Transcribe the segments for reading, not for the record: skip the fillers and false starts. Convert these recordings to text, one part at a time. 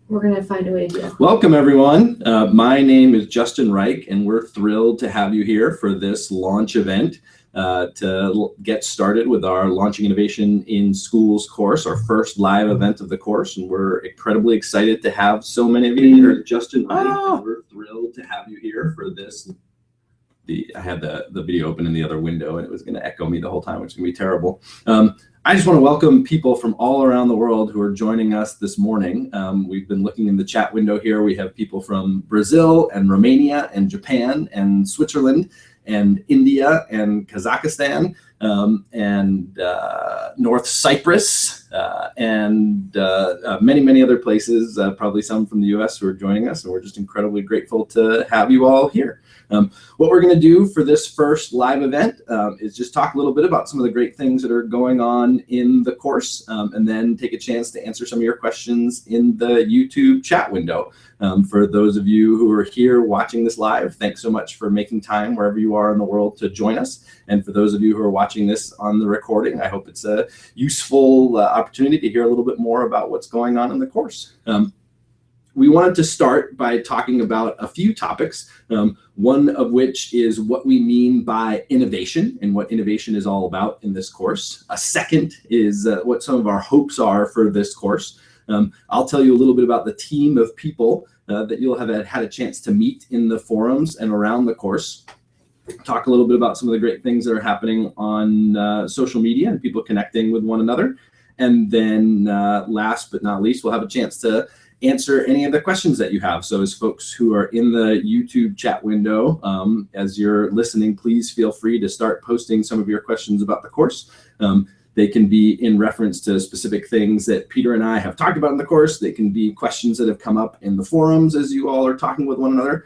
We're going to find a way to do that. Welcome, everyone. My name is Justin Reich, and we're thrilled to have you here for this launch event to get started with our Launching Innovation in Schools course, our first live event of the course. And we're incredibly excited to have so many of you here. Justin Reich, and we're thrilled to have you here for this. I had the video open in the other window, and it was going to echo me the whole time, which is going to be terrible. I just want to welcome people from all around the world who are joining us this morning. We've been looking in the chat window here. We have people from Brazil and Romania and Japan and Switzerland and India and Kazakhstan and North Cyprus and many, many other places, probably some from the US who are joining us. And we're just incredibly grateful to have you all here. What we're going to do for this first live event is just talk a little bit about some of the great things that are going on in the course, and then take a chance to answer some of your questions in the YouTube chat window. For those of you who are here watching this live, thanks so much for making time wherever you are in the world to join us. And for those of you who are watching this on the recording, I hope it's a useful opportunity to hear a little bit more about what's going on in the course. We wanted to start by talking about a few topics, one of which is what we mean by innovation and what innovation is all about in this course. A second is what some of our hopes are for this course. I'll tell you a little bit about the team of people that you'll have had a chance to meet in the forums and around the course. Talk a little bit about some of the great things that are happening on social media and people connecting with one another. And then last but not least, we'll have a chance to answer any of the questions that you have. So as folks who are in the YouTube chat window, as you're listening, please feel free to start posting some of your questions about the course. They can be in reference to specific things that Peter and I have talked about in the course. They can be questions that have come up in the forums as you all are talking with one another.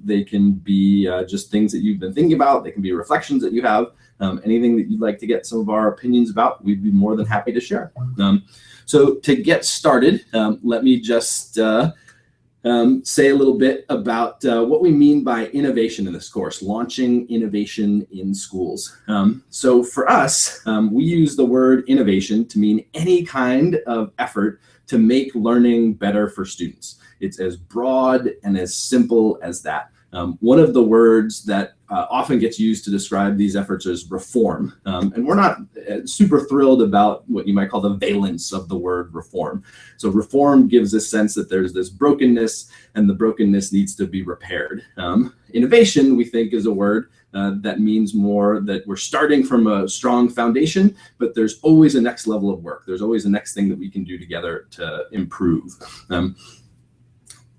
They can be just things that you've been thinking about. They can be reflections that you have. Anything that you'd like to get some of our opinions about, we'd be more than happy to share. So to get started, let me just say a little bit about what we mean by innovation in this course, launching innovation in schools. So for us, we use the word innovation to mean any kind of effort to make learning better for students. It's as broad and as simple as that. One of the words that often gets used to describe these efforts is reform. And we're not super thrilled about what you might call the valence of the word reform. So reform gives a sense that there's this brokenness and the brokenness needs to be repaired. Innovation, we think, is a word that means more that we're starting from a strong foundation, but there's always a next level of work. There's always a next thing that we can do together to improve.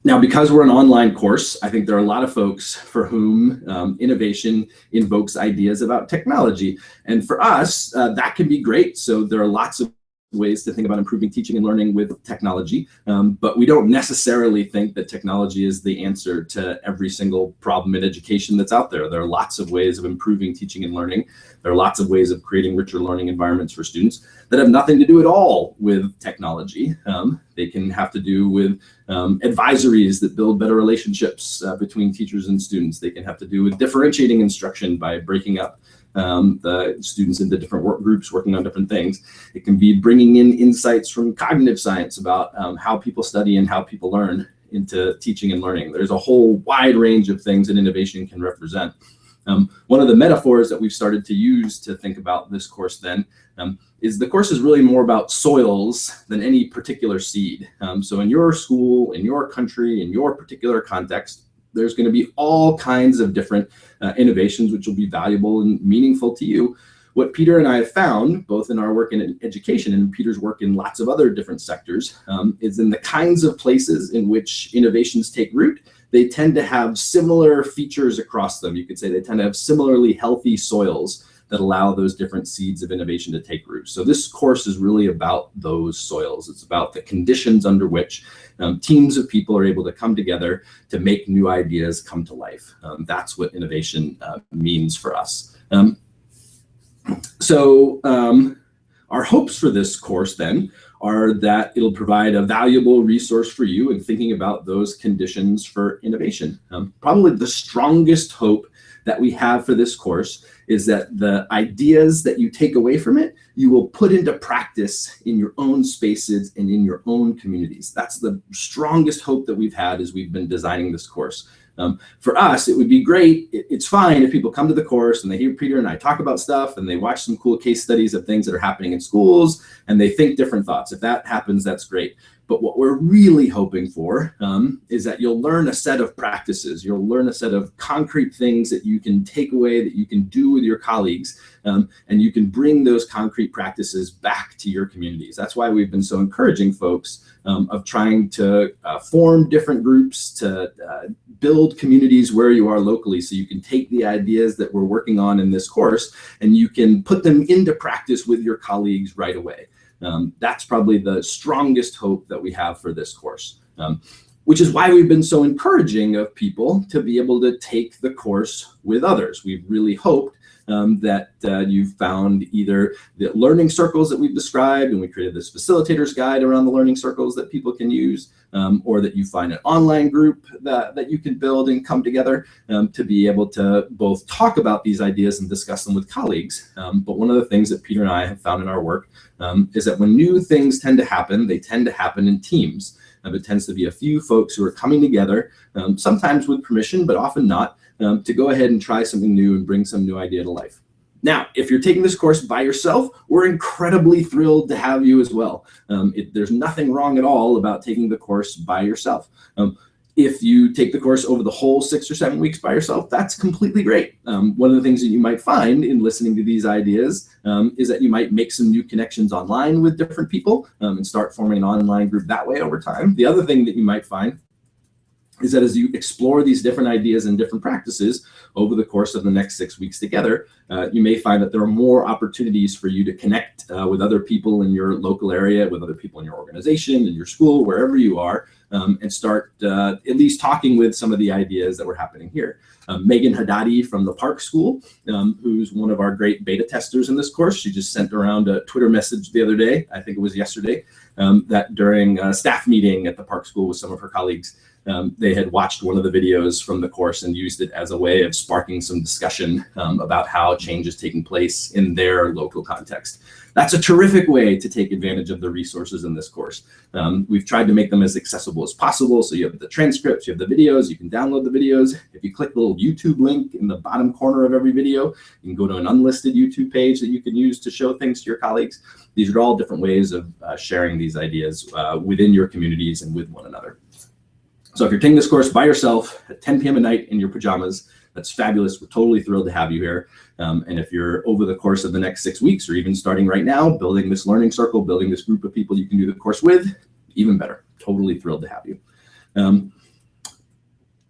Now, because we're an online course, I think there are a lot of folks for whom innovation invokes ideas about technology. And for us, that can be great. So there are lots of ways to think about improving teaching and learning with technology. But we don't necessarily think that technology is the answer to every single problem in education that's out there. There are lots of ways of improving teaching and learning. There are lots of ways of creating richer learning environments for students that have nothing to do at all with technology. They can have to do with advisories that build better relationships between teachers and students. They can have to do with differentiating instruction by breaking up the students into different work groups working on different things. It can be bringing in insights from cognitive science about how people study and how people learn into teaching and learning. There's a whole wide range of things that innovation can represent. One of the metaphors that we've started to use to think about this course then is the course is really more about soils than any particular seed. So in your school, in your country, in your particular context, there's going to be all kinds of different innovations which will be valuable and meaningful to you. What Peter and I have found, both in our work in education and Peter's work in lots of other different sectors, is in the kinds of places in which innovations take root, they tend to have similar features across them. You could say they tend to have similarly healthy soils that allow those different seeds of innovation to take root. So this course is really about those soils. It's about the conditions under which teams of people are able to come together to make new ideas come to life. That's what innovation means for us. Our hopes for this course then are that it'll provide a valuable resource for you in thinking about those conditions for innovation. Probably the strongest hope that we have for this course is that the ideas that you take away from it, you will put into practice in your own spaces and in your own communities. That's the strongest hope that we've had as we've been designing this course. For us, it would be great. It's fine if people come to the course and they hear Peter and I talk about stuff and they watch some cool case studies of things that are happening in schools and they think different thoughts. If that happens, that's great. But what we're really hoping for is that you'll learn a set of practices. You'll learn a set of concrete things that you can take away, that you can do with your colleagues, and you can bring those concrete practices back to your communities. That's why we've been so encouraging folks of trying to form different groups to build communities where you are locally, so you can take the ideas that we're working on in this course and you can put them into practice with your colleagues right away. That's probably the strongest hope that we have for this course, which is why we've been so encouraging of people to be able to take the course with others. We've really hoped that you've found either the learning circles that we've described, and we created this facilitator's guide around the learning circles that people can use, or that you find an online group that you can build and come together to be able to both talk about these ideas and discuss them with colleagues. But one of the things that Peter and I have found in our work is that when new things tend to happen, they tend to happen in teams. It tends to be a few folks who are coming together, sometimes with permission, but often not, to go ahead and try something new and bring some new idea to life. Now, if you're taking this course by yourself, we're incredibly thrilled to have you as well. There's nothing wrong at all about taking the course by yourself. If you take the course over the whole 6 or 7 weeks by yourself, that's completely great. One of the things that you might find in listening to these ideas is that you might make some new connections online with different people and start forming an online group that way over time. The other thing that you might find is that as you explore these different ideas and different practices over the course of the next 6 weeks together, you may find that there are more opportunities for you to connect with other people in your local area, with other people in your organization, in your school, wherever you are, and start at least talking with some of the ideas that were happening here. Megan Haddadi from the Park School, who's one of our great beta testers in this course, she just sent around a Twitter message the other day, I think it was yesterday, that during a staff meeting at the Park School with some of her colleagues, they had watched one of the videos from the course and used it as a way of sparking some discussion about how change is taking place in their local context. That's a terrific way to take advantage of the resources in this course. We've tried to make them as accessible as possible. So you have the transcripts, you have the videos, you can download the videos. If you click the little YouTube link in the bottom corner of every video, you can go to an unlisted YouTube page that you can use to show things to your colleagues. These are all different ways of sharing these ideas within your communities and with one another. So if you're taking this course by yourself at 10 p.m. at night in your pajamas, that's fabulous. We're totally thrilled to have you here. And if you're over the course of the next 6 weeks, or even starting right now, building this learning circle, building this group of people you can do the course with, even better. Totally thrilled to have you.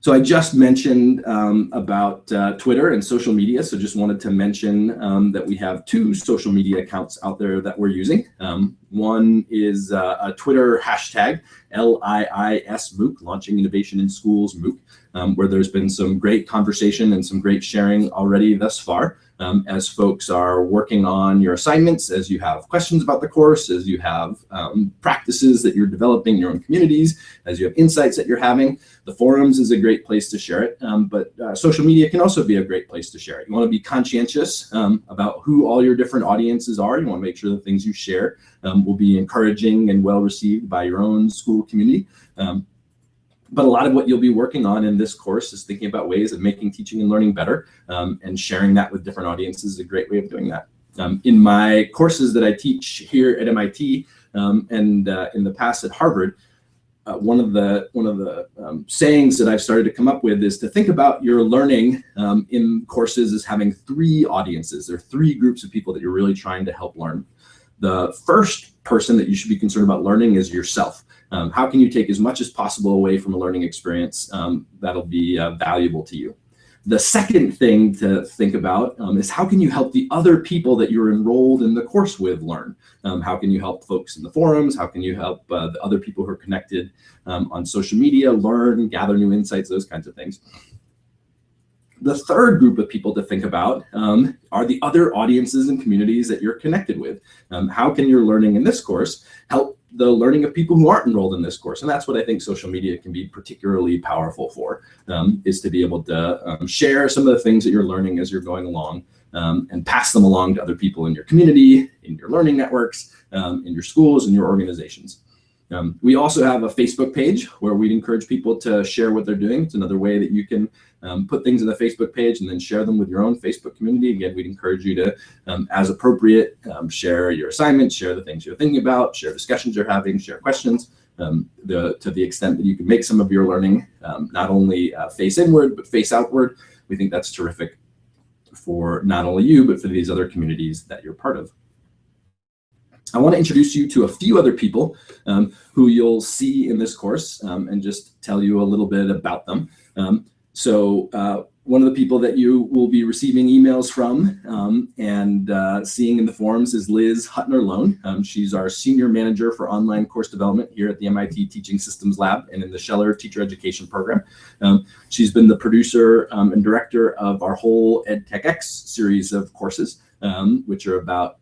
So I just mentioned about Twitter and social media. So just wanted to mention that we have 2 social media accounts out there that we're using. One is a Twitter hashtag, LIIS MOOC, Launching Innovation in Schools MOOC, where there's been some great conversation and some great sharing already thus far. As folks are working on your assignments, as you have questions about the course, as you have practices that you're developing in your own communities, as you have insights that you're having. The forums is a great place to share it, but social media can also be a great place to share it. You want to be conscientious about who all your different audiences are. You want to make sure the things you share will be encouraging and well received by your own school community. But a lot of what you'll be working on in this course is thinking about ways of making teaching and learning better, and sharing that with different audiences is a great way of doing that. In my courses that I teach here at MIT and in the past at Harvard, one of the sayings that I've started to come up with is to think about your learning in courses as having 3 audiences. There are 3 groups of people that you're really trying to help learn. The first person that you should be concerned about learning is yourself. How can you take as much as possible away from a learning experience that'll be valuable to you? The second thing to think about is how can you help the other people that you're enrolled in the course with learn? How can you help folks in the forums? How can you help the other people who are connected on social media learn, gather new insights, those kinds of things? The third group of people to think about are the other audiences and communities that you're connected with. How can your learning in this course help the learning of people who aren't enrolled in this course. And that's what I think social media can be particularly powerful for, is to be able to share some of the things that you're learning as you're going along, and pass them along to other people in your community, in your learning networks, in your schools, and your organizations. We also have a Facebook page where we'd encourage people to share what they're doing. It's another way that you can put things in the Facebook page and then share them with your own Facebook community. Again, we'd encourage you to, as appropriate, share your assignments, share the things you're thinking about, share discussions you're having, share questions, to the extent that you can make some of your learning not only face inward, but face outward. We think that's terrific for not only you, but for these other communities that you're part of. I want to introduce you to a few other people who you'll see in this course, and just tell you a little bit about them. One of the people that you will be receiving emails from and seeing in the forums is Liz Huttner-Loan. She's our Senior Manager for Online Course Development here at the MIT Teaching Systems Lab and in the Scheller Teacher Education Program. She's been the producer and director of our whole EdTechX series of courses, which are about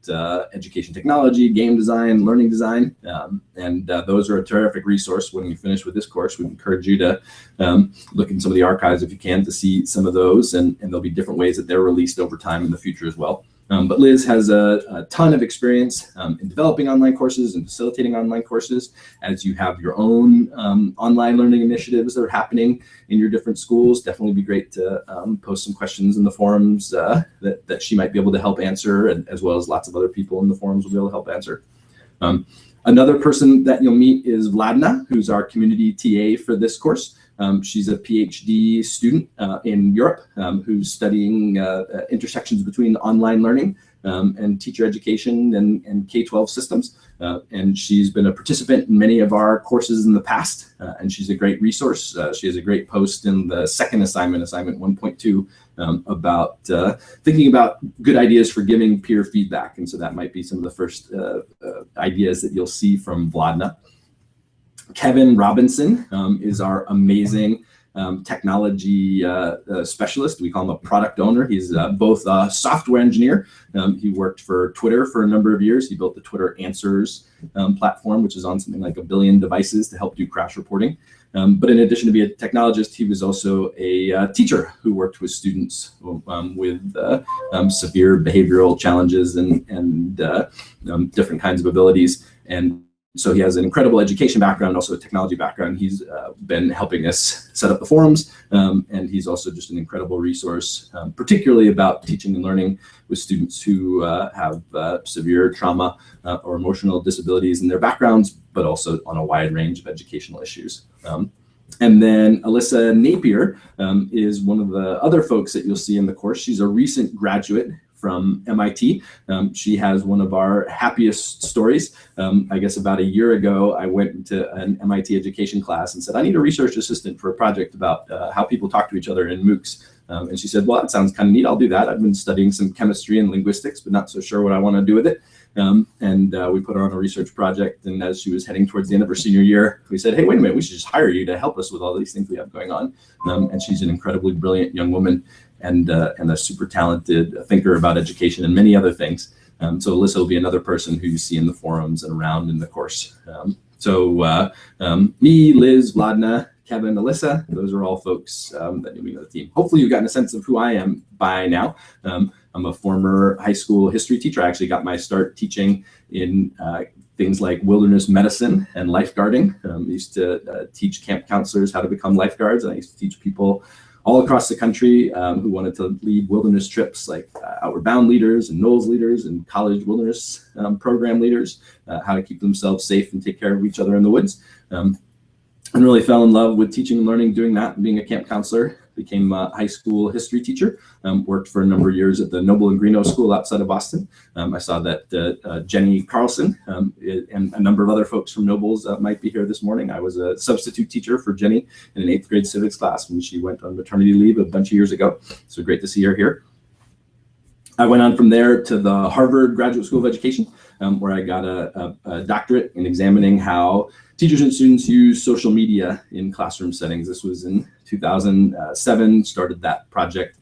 education technology, game design, learning design. Those are a terrific resource. When you finish with this course, we encourage you to look in some of the archives if you can to see some of those, and there'll be different ways that they're released over time in the future as well. But Liz has a ton of experience in developing online courses and facilitating online courses, as you have your own online learning initiatives that are happening in your different schools. Definitely be great to post some questions in the forums that she might be able to help answer, and as well as lots of other people in the forums will be able to help answer. Another person that you'll meet is Vladna, who's our community TA for this course. She's a PhD student in Europe who's studying intersections between online learning and teacher education and K-12 systems. And she's been a participant in many of our courses in the past, and she's a great resource. She has a great post in the second assignment, assignment 1.2, about thinking about good ideas for giving peer feedback. And so that might be some of the first ideas that you'll see from Vladna. Kevin Robinson is our amazing technology specialist. We call him a product owner. He's both a software engineer. He worked for Twitter for a number of years. He built the Twitter Answers platform, which is on something like 1 billion devices to help do crash reporting. But in addition to being a technologist, he was also a teacher who worked with students with severe behavioral challenges and different kinds of abilities. And so he has an incredible education background, also a technology background. He's been helping us set up the forums, and he's also just an incredible resource, particularly about teaching and learning with students who have severe trauma or emotional disabilities in their backgrounds, but also on a wide range of educational issues. And then Alyssa Napier is one of the other folks that you'll see in the course. She's a recent graduate from MIT. She has one of our happiest stories. I guess about a year ago, I went to an MIT education class and said, I need a research assistant for a project about how people talk to each other in MOOCs. And she said, well, that sounds kind of neat. I'll do that. I've been studying some chemistry and linguistics, but not so sure what I want to do with it. We put her on a research project. And as she was heading towards the end of her senior year, we said, hey, wait a minute, we should just hire you to help us with all these things we have going on. And she's an incredibly brilliant young woman and a super talented thinker about education and many other things. So Alyssa will be another person who you see in the forums and around in the course. Me, Liz, Vladna, Kevin, Alyssa, those are all folks that you'll meet on the team. Hopefully you've gotten a sense of who I am by now. I'm a former high school history teacher. I actually got my start teaching in things like wilderness medicine and lifeguarding. I used to teach camp counselors how to become lifeguards, and I used to teach people all across the country who wanted to lead wilderness trips, like Outward Bound leaders and NOLS leaders and college wilderness program leaders, how to keep themselves safe and take care of each other in the woods. And really fell in love with teaching and learning, doing that, and being a camp counselor. Became a high school history teacher, worked for a number of years at the Noble and Greenough School outside of Boston. I saw that Jenny Carlson and a number of other folks from Nobles might be here this morning. I was a substitute teacher for Jenny in an 8th grade civics class when she went on maternity leave a bunch of years ago. So great to see her here. I went on from there to the Harvard Graduate School of Education, where I got a doctorate in examining how teachers and students use social media in classroom settings. This was in 2007, started that project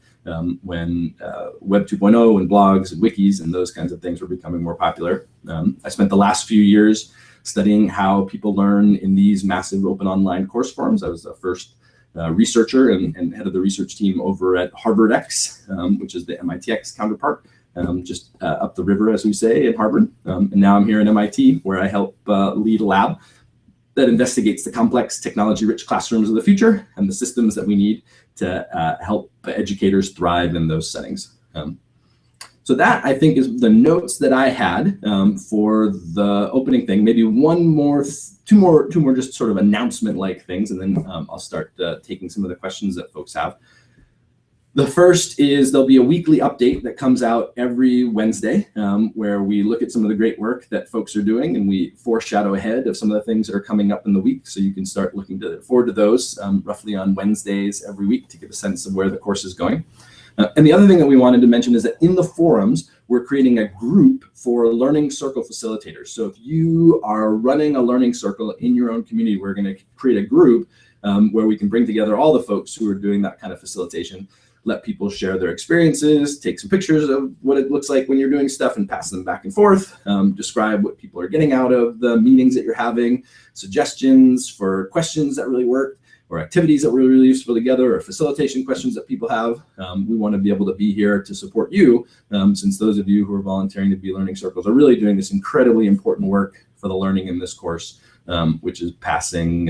when Web 2.0 and blogs and wikis and those kinds of things were becoming more popular. I spent the last few years studying how people learn in these massive open online course forums. I was the first researcher and head of the research team over at Harvard X, which is the MIT X counterpart, just up the river, as we say, in Harvard. And now I'm here at MIT, where I help lead a lab that investigates the complex technology-rich classrooms of the future and the systems that we need to help educators thrive in those settings. So that, I think, is the notes that I had for the opening thing. Maybe two more just sort of announcement-like things, and then I'll start taking some of the questions that folks have. The first is there'll be a weekly update that comes out every Wednesday, where we look at some of the great work that folks are doing, and we foreshadow ahead of some of the things that are coming up in the week. So you can start looking forward to those roughly on Wednesdays every week to get a sense of where the course is going. And the other thing that we wanted to mention is that in the forums, we're creating a group for Learning Circle facilitators. So if you are running a Learning Circle in your own community, we're going to create a group where we can bring together all the folks who are doing that kind of facilitation, let people share their experiences, take some pictures of what it looks like when you're doing stuff and pass them back and forth, describe what people are getting out of the meetings that you're having, suggestions for questions that really work, or activities that were really useful together, or facilitation questions that people have. We want to be able to be here to support you, since those of you who are volunteering to be Learning Circles are really doing this incredibly important work for the learning in this course, which is passing,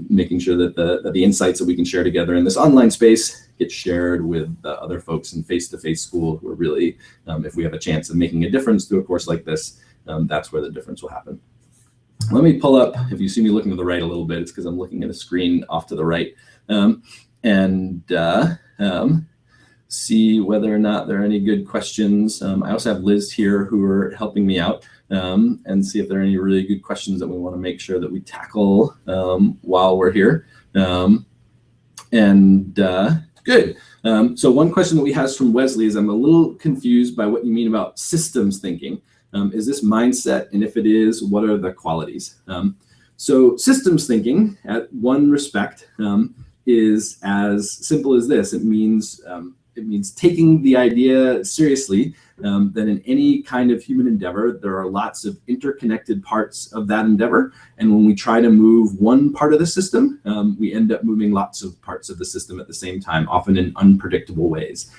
making sure that the insights that we can share together in this online space get shared with other folks in face-to-face school who are really, if we have a chance of making a difference through a course like this, that's where the difference will happen. Let me pull up, if you see me looking to the right a little bit, it's because I'm looking at a screen off to the right, and see whether or not there are any good questions. I also have Liz here who are helping me out, and see if there are any really good questions that we want to make sure that we tackle while we're here. Good. So one question that we have from Wesley is, I'm a little confused by what you mean about systems thinking. Is this mindset? And if it is, what are the qualities? So systems thinking, at one respect, is as simple as this. It means taking the idea seriously, that in any kind of human endeavor, there are lots of interconnected parts of that endeavor. And when we try to move one part of the system, we end up moving lots of parts of the system at the same time, often in unpredictable ways.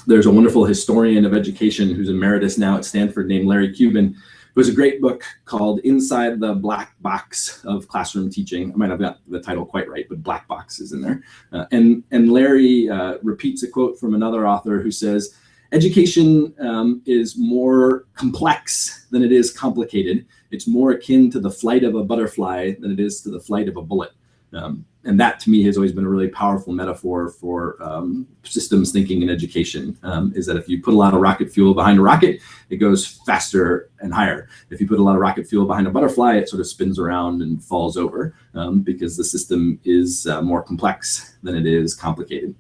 There's a wonderful historian of education who's emeritus now at Stanford named Larry Cuban, who has a great book called Inside the Black Box of Classroom Teaching. I might not have got the title quite right, but black box is in there. And Larry repeats a quote from another author who says, education is more complex than it is complicated. It's more akin to the flight of a butterfly than it is to the flight of a bullet. And that, to me, has always been a really powerful metaphor for systems thinking in education, is that if you put a lot of rocket fuel behind a rocket, it goes faster and higher. If you put a lot of rocket fuel behind a butterfly, it sort of spins around and falls over, because the system is more complex than it is complicated.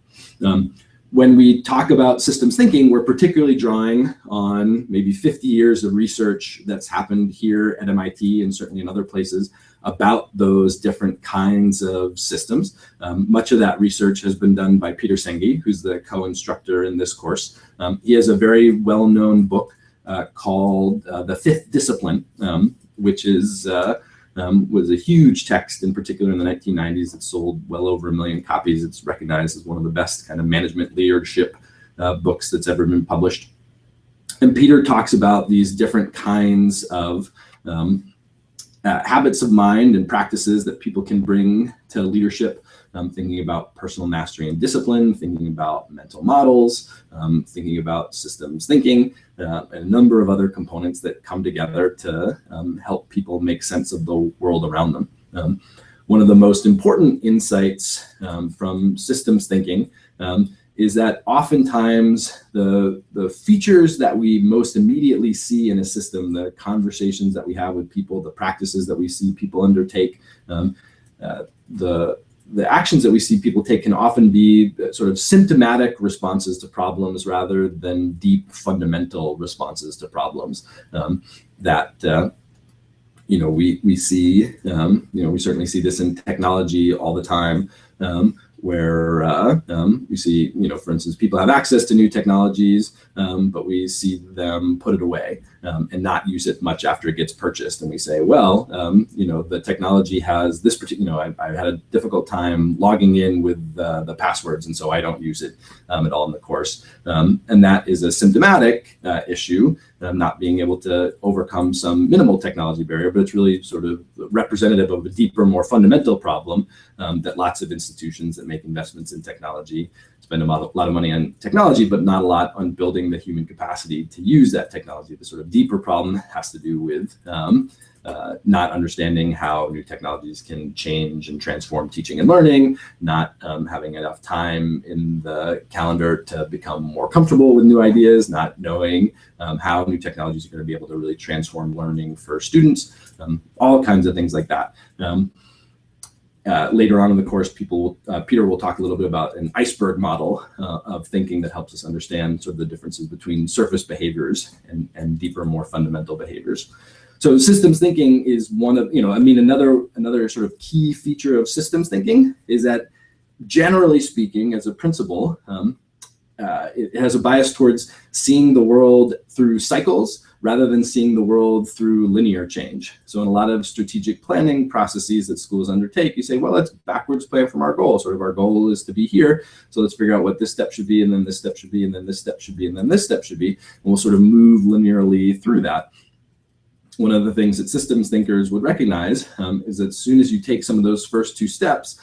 When we talk about systems thinking, we're particularly drawing on maybe 50 years of research that's happened here at MIT and certainly in other places about those different kinds of systems. Much of that research has been done by Peter Senge, who's the co-instructor in this course. He has a very well-known book called The Fifth Discipline, which is was a huge text, in particular in the 1990s. It sold well over 1 million copies. It's recognized as one of the best kind of management leadership books that's ever been published. And Peter talks about these different kinds of habits of mind and practices that people can bring to leadership, thinking about personal mastery and discipline, thinking about mental models, thinking about systems thinking, and a number of other components that come together to help people make sense of the world around them. One of the most important insights from systems thinking is that oftentimes the features that we most immediately see in a system, the conversations that we have with people, the practices that we see people undertake, the actions that we see people take can often be sort of symptomatic responses to problems rather than deep fundamental responses to problems we see, we certainly see this in technology all the time, where we see, for instance, people have access to new technologies, but we see them put it away and not use it much after it gets purchased. And we say, well, the technology has this particular, I had a difficult time logging in with the passwords, and so I don't use it at all in the course. And that is a symptomatic issue, not being able to overcome some minimal technology barrier, but it's really sort of representative of a deeper, more fundamental problem that lots of institutions that make investments in technology spend a lot of money on technology, but not a lot on building the human capacity to use that technology. The sort of deeper problem has to do with not understanding how new technologies can change and transform teaching and learning, not having enough time in the calendar to become more comfortable with new ideas, not knowing how new technologies are going to be able to really transform learning for students, all kinds of things like that. Later on in the course, Peter will talk a little bit about an iceberg model of thinking that helps us understand sort of the differences between surface behaviors and deeper, more fundamental behaviors. So systems thinking is one of, another sort of key feature of systems thinking is that, generally speaking, as a principle, it has a bias towards seeing the world through cycles rather than seeing the world through linear change. So in a lot of strategic planning processes that schools undertake, you say, well, let's backwards plan from our goal. Sort of our goal is to be here. So let's figure out what this step should be, and then this step should be, and then this step should be, and then this step should be. And we'll sort of move linearly through that. One of the things that systems thinkers would recognize is that as soon as you take some of those first two steps,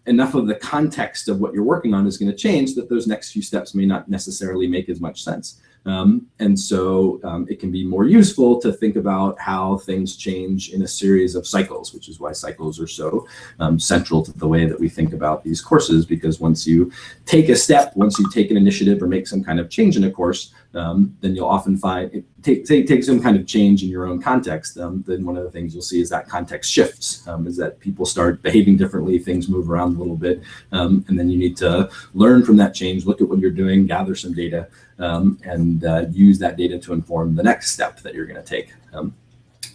enough of the context of what you're working on is going to change that those next few steps may not necessarily make as much sense. And so it can be more useful to think about how things change in a series of cycles, which is why cycles are so central to the way that we think about these courses, because once you take a step, once you take an initiative or make some kind of change in a course, then you'll often find it take some kind of change in your own context. Then one of the things you'll see is that context shifts, is that people start behaving differently, things move around a little bit, and then you need to learn from that change, look at what you're doing, gather some data, and use that data to inform the next step that you're going to take.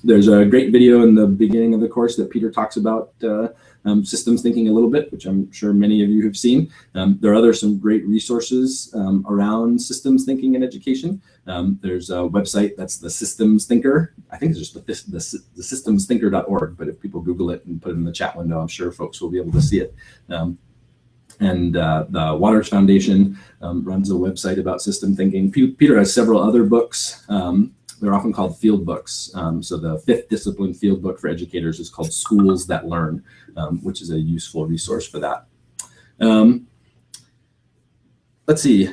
There's a great video in the beginning of the course that Peter talks about systems thinking a little bit, which I'm sure many of you have seen. There are some great resources around systems thinking in education. There's a website that's the Systems Thinker. I think it's just the systemsthinker.org, but if people Google it and put it in the chat window, I'm sure folks will be able to see it. And the Waters Foundation runs a website about system thinking. Peter has several other books. They're often called field books. So the 5th discipline field book for educators is called Schools That Learn, which is a useful resource for that. Let's see.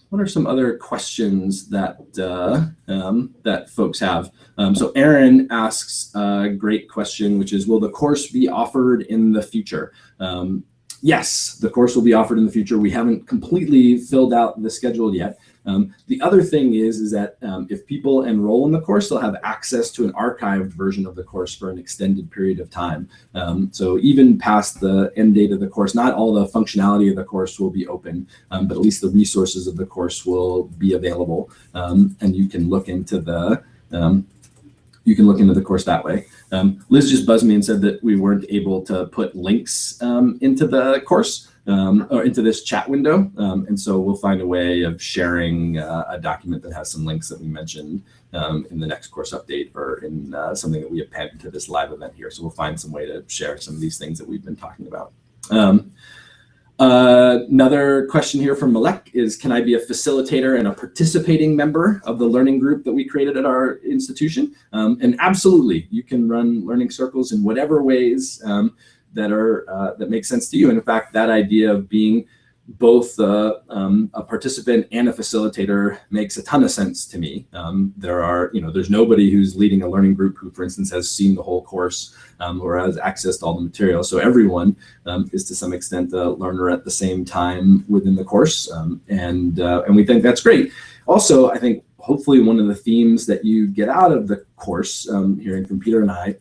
What are some other questions that that folks have? So Aaron asks a great question, which is, will the course be offered in the future? Yes, the course will be offered in the future. We haven't completely filled out the schedule yet. The other thing is that if people enroll in the course, they'll have access to an archived version of the course for an extended period of time. So even past the end date of the course, not all the functionality of the course will be open, but at least the resources of the course will be available, and you can look into the course that way. Liz just buzzed me and said that we weren't able to put links into the course or into this chat window. And so we'll find a way of sharing a document that has some links that we mentioned in the next course update or in something that we append to this live event here. So we'll find some way to share some of these things that we've been talking about. Another question here from Malek is, can I be a facilitator and a participating member of the learning group that we created at our institution? And absolutely, you can run learning circles in whatever ways that make sense to you. And in fact, that idea of being both a participant and a facilitator makes a ton of sense to me. There's nobody who's leading a learning group who, for instance, has seen the whole course or has access to all the material. So everyone is to some extent a learner at the same time within the course, and we think that's great. Also, I think hopefully one of the themes that you get out of the course, hearing from Peter and I,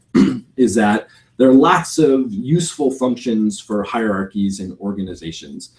is that there are lots of useful functions for hierarchies in organizations.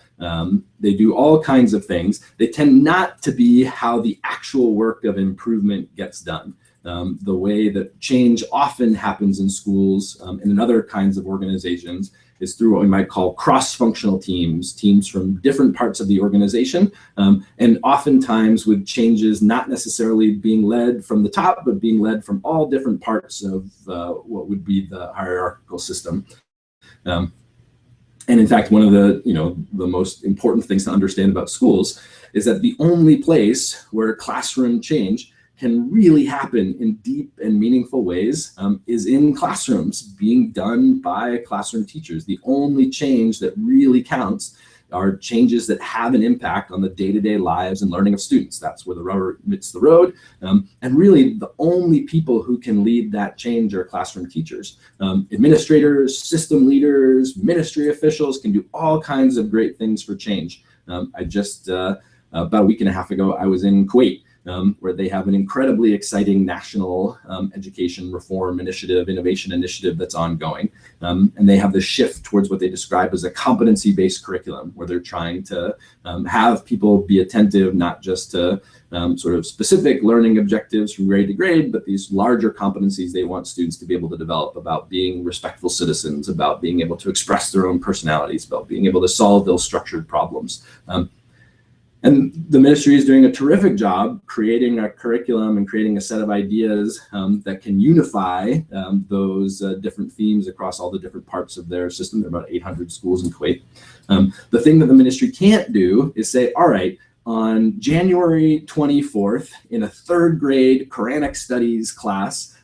They do all kinds of things. They tend not to be how the actual work of improvement gets done. The way that change often happens in schools and in other kinds of organizations is through what we might call cross-functional teams, teams from different parts of the organization, and oftentimes with changes not necessarily being led from the top, but being led from all different parts of what would be the hierarchical system. And in fact, one of the most important things to understand about schools is that the only place where classroom change can really happen in deep and meaningful ways is in classrooms, being done by classroom teachers. The only change that really counts are changes that have an impact on the day-to-day lives and learning of students. That's where the rubber meets the road. And really, the only people who can lead that change are classroom teachers. Administrators, system leaders, ministry officials can do all kinds of great things for change. I just, about a week and a half ago, I was in Kuwait, where they have an incredibly exciting national education reform initiative, innovation initiative that's ongoing. And they have this shift towards what they describe as a competency-based curriculum, where they're trying to have people be attentive, not just to sort of specific learning objectives from grade to grade, but these larger competencies they want students to be able to develop about being respectful citizens, about being able to express their own personalities, about being able to solve ill-structured problems. And the ministry is doing a terrific job creating a curriculum and creating a set of ideas that can unify those different themes across all the different parts of their system. There are about 800 schools in Kuwait. The thing that the ministry can't do is say, all right, on January 24th in a third grade Quranic studies class,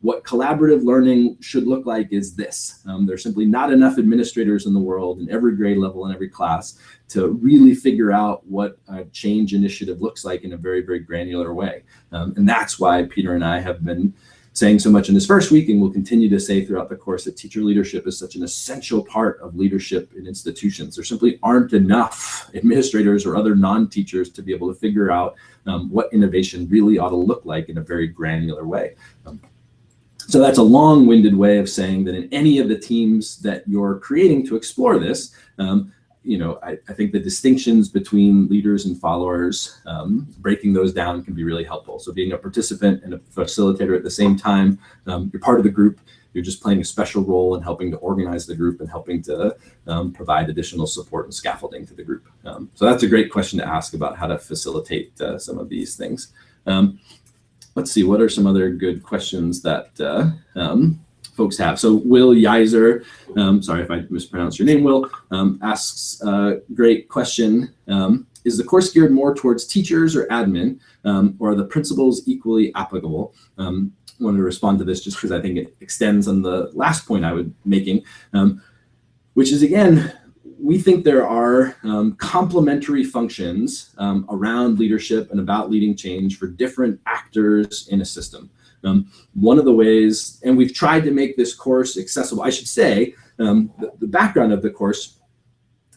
what collaborative learning should look like is this. There's simply not enough administrators in the world in every grade level and every class to really figure out what a change initiative looks like in a very, very granular way. And that's why Peter and I have been saying so much in this first week, and will continue to say throughout the course, that teacher leadership is such an essential part of leadership in institutions. There simply aren't enough administrators or other non-teachers to be able to figure out what innovation really ought to look like in a very granular way. So that's a long-winded way of saying that in any of the teams that you're creating to explore this, I think the distinctions between leaders and followers, breaking those down can be really helpful. So being a participant and a facilitator at the same time, you're part of the group, you're just playing a special role in helping to organize the group and helping to provide additional support and scaffolding to the group. So that's a great question to ask about how to facilitate some of these things. Let's see, what are some other good questions that folks have? So Will Yiser, sorry if I mispronounced your name, Will, asks a great question. Is the course geared more towards teachers or admin, or are the principles equally applicable? I wanted to respond to this just because I think it extends on the last point I was making, which is, again, we think there are complementary functions around leadership and about leading change for different actors in a system. One of the ways, and we've tried to make this course accessible, I should say, the background of the course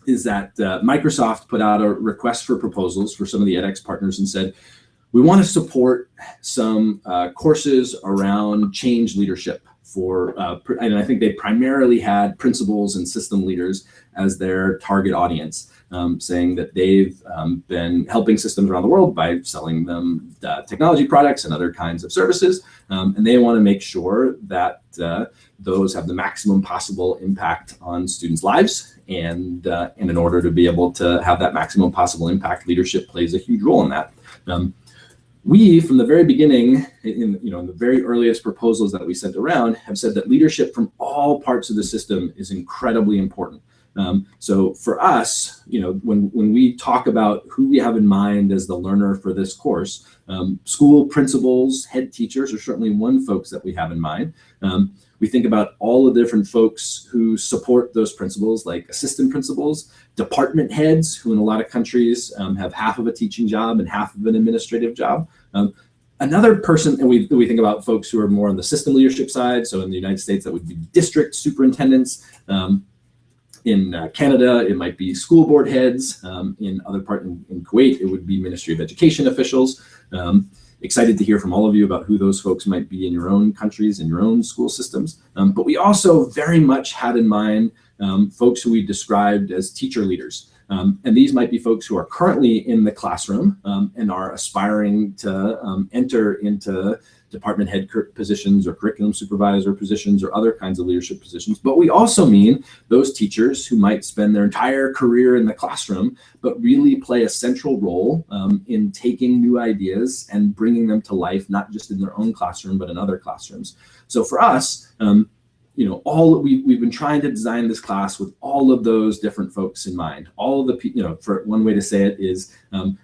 is that Microsoft put out a request for proposals for some of the edX partners and said, we want to support some courses around change leadership for, and I think they primarily had principals and system leaders as their target audience, saying that they've been helping systems around the world by selling them technology products and other kinds of services, and they want to make sure that those have the maximum possible impact on students' lives, and in order to be able to have that maximum possible impact, leadership plays a huge role in that. We, from the very beginning, in the very earliest proposals that we sent around, have said that leadership from all parts of the system is incredibly important. So for us, when we talk about who we have in mind as the learner for this course, school principals, head teachers are certainly one folks that we have in mind. We think about all the different folks who support those principals, like assistant principals, department heads, who in a lot of countries have half of a teaching job and half of an administrative job. Another person, and we think about folks who are more on the system leadership side. So in the United States, that would be district superintendents. In Canada, it might be school board heads. In other part in Kuwait, it would be Ministry of Education officials. Excited to hear from all of you about who those folks might be in your own countries and your own school systems. But we also very much had in mind folks who we described as teacher leaders. And these might be folks who are currently in the classroom and are aspiring to enter into department head positions or curriculum supervisor positions or other kinds of leadership positions. But we also mean those teachers who might spend their entire career in the classroom, but really play a central role in taking new ideas and bringing them to life, not just in their own classroom, but in other classrooms. So for us, we've been trying to design this class with all of those different folks in mind. All of the, for one way to say it is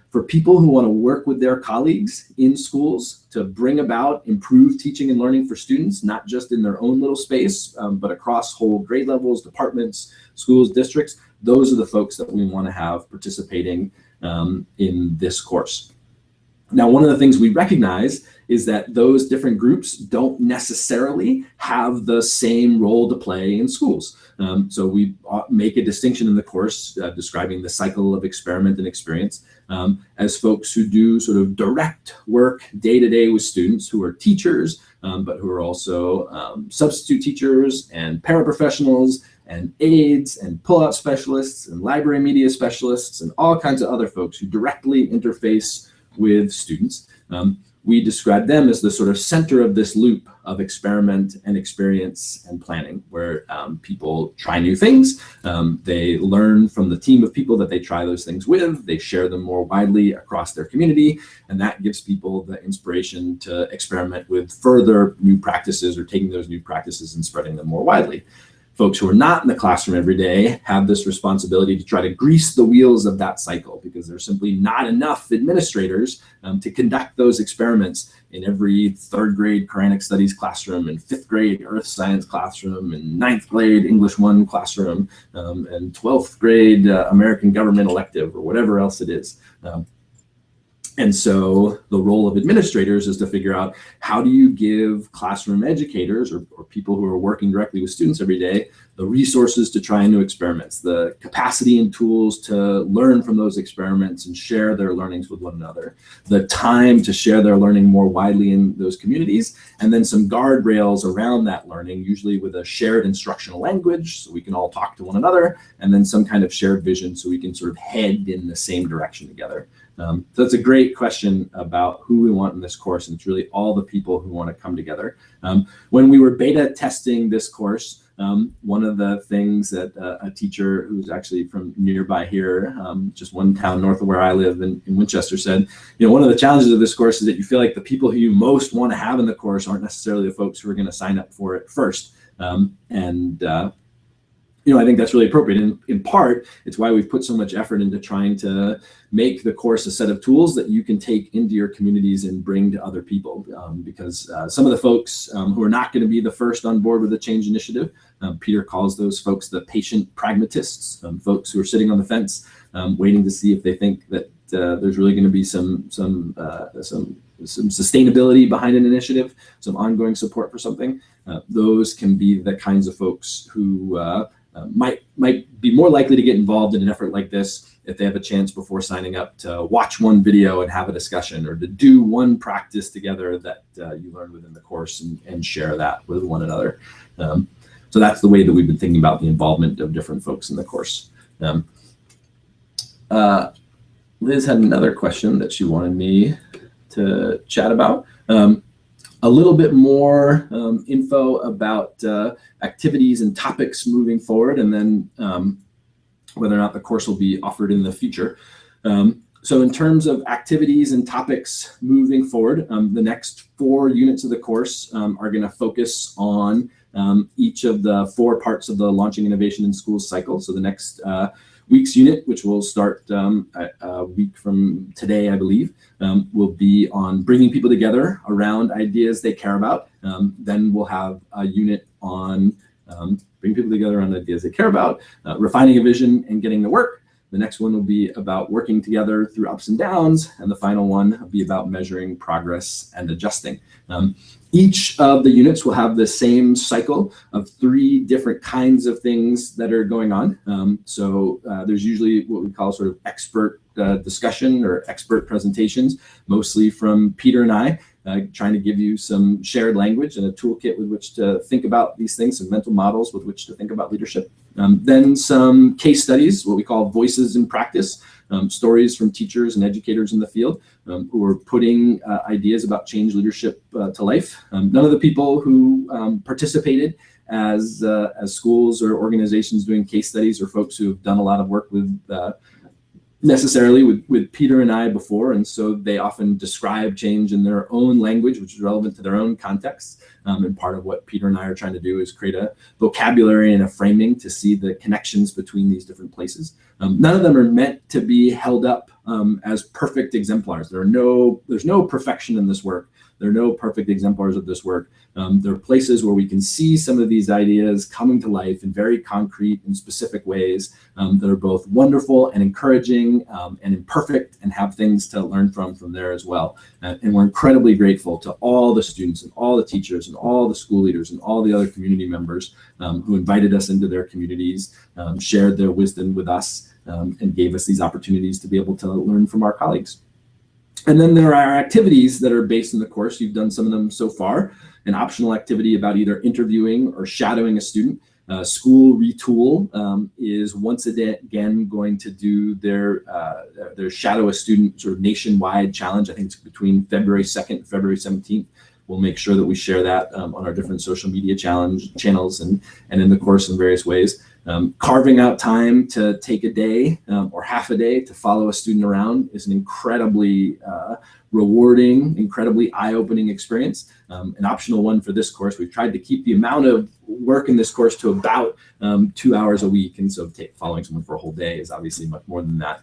for people who want to work with their colleagues in schools to bring about improved teaching and learning for students, not just in their own little space, but across whole grade levels, departments, schools, districts. Those are the folks that we want to have participating in this course. Now, one of the things we recognize is that those different groups don't necessarily have the same role to play in schools. So we make a distinction in the course describing the cycle of experiment and experience as folks who do sort of direct work day-to-day with students who are teachers, but who are also substitute teachers and paraprofessionals and aides and pull-out specialists and library media specialists and all kinds of other folks who directly interface with students. We describe them as the sort of center of this loop of experiment and experience and planning, where people try new things, they learn from the team of people that they try those things with, they share them more widely across their community, and that gives people the inspiration to experiment with further new practices or taking those new practices and spreading them more widely. Folks who are not in the classroom every day have this responsibility to try to grease the wheels of that cycle, because there's simply not enough administrators to conduct those experiments in every third grade Quranic studies classroom and fifth grade earth science classroom and ninth grade English 1 classroom and 12th grade American government elective or whatever else it is. And so the role of administrators is to figure out, how do you give classroom educators or people who are working directly with students every day the resources to try new experiments, the capacity and tools to learn from those experiments and share their learnings with one another, the time to share their learning more widely in those communities, and then some guardrails around that learning, usually with a shared instructional language so we can all talk to one another, and then some kind of shared vision so we can sort of head in the same direction together. So that's a great question about who we want in this course, and it's really all the people who want to come together. When we were beta testing this course, one of the things that a teacher who's actually from nearby here, just one town north of where I live in Winchester, said, one of the challenges of this course is that you feel like the people who you most want to have in the course aren't necessarily the folks who are going to sign up for it first. I think that's really appropriate. And in part, it's why we've put so much effort into trying to make the course a set of tools that you can take into your communities and bring to other people. Because some of the folks who are not going to be the first on board with the change initiative, Peter calls those folks the patient pragmatists, folks who are sitting on the fence, waiting to see if they think that there's really going to be some sustainability behind an initiative, some ongoing support for something. Those can be the kinds of folks who might be more likely to get involved in an effort like this if they have a chance before signing up to watch one video and have a discussion, or to do one practice together that you learn within the course and share that with one another. So that's the way that we've been thinking about the involvement of different folks in the course. Liz had another question that she wanted me to chat about. A little bit more info about activities and topics moving forward, and then whether or not the course will be offered in the future. So in terms of activities and topics moving forward, the next 4 units of the course are going to focus on each of the 4 parts of the Launching Innovation in Schools cycle. So the next week's unit, which will start a week from today, I believe, will be on bringing people together around ideas they care about. Then we'll have a unit on bringing people together around ideas they care about, refining a vision and getting to work. The next one will be about working together through ups and downs, and the final one will be about measuring progress and adjusting. Each of the units will have the same cycle of 3 different kinds of things that are going on. So there's usually what we call sort of expert discussion or expert presentations, mostly from Peter and I, trying to give you some shared language and a toolkit with which to think about these things, some mental models with which to think about leadership. Then some case studies, what we call voices in practice, stories from teachers and educators in the field who are putting ideas about change leadership to life. None of the people who participated as schools or organizations doing case studies or folks who have done a lot of work with necessarily with Peter and I before, and so they often describe change in their own language, which is relevant to their own context. And part of what Peter and I are trying to do is create a vocabulary and a framing to see the connections between these different places. None of them are meant to be held up as perfect exemplars. There's no perfection in this work. There are no perfect exemplars of this work. There are places where we can see some of these ideas coming to life in very concrete and specific ways that are both wonderful and encouraging and imperfect, and have things to learn from there as well. And we're incredibly grateful to all the students and all the teachers and all the school leaders and all the other community members who invited us into their communities, shared their wisdom with us, and gave us these opportunities to be able to learn from our colleagues. And then there are activities that are based in the course. You've done some of them so far. An optional activity about either interviewing or shadowing a student. School Retool is once again going to do their Shadow a Student sort of nationwide challenge. I think it's between February 2nd and February 17th. We'll make sure that we share that on our different social media channels and in the course in various ways. Carving out time to take a day or half a day to follow a student around is an incredibly rewarding, incredibly eye-opening experience. An optional one for this course. We've tried to keep the amount of work in this course to about 2 hours a week, and so following someone for a whole day is obviously much more than that,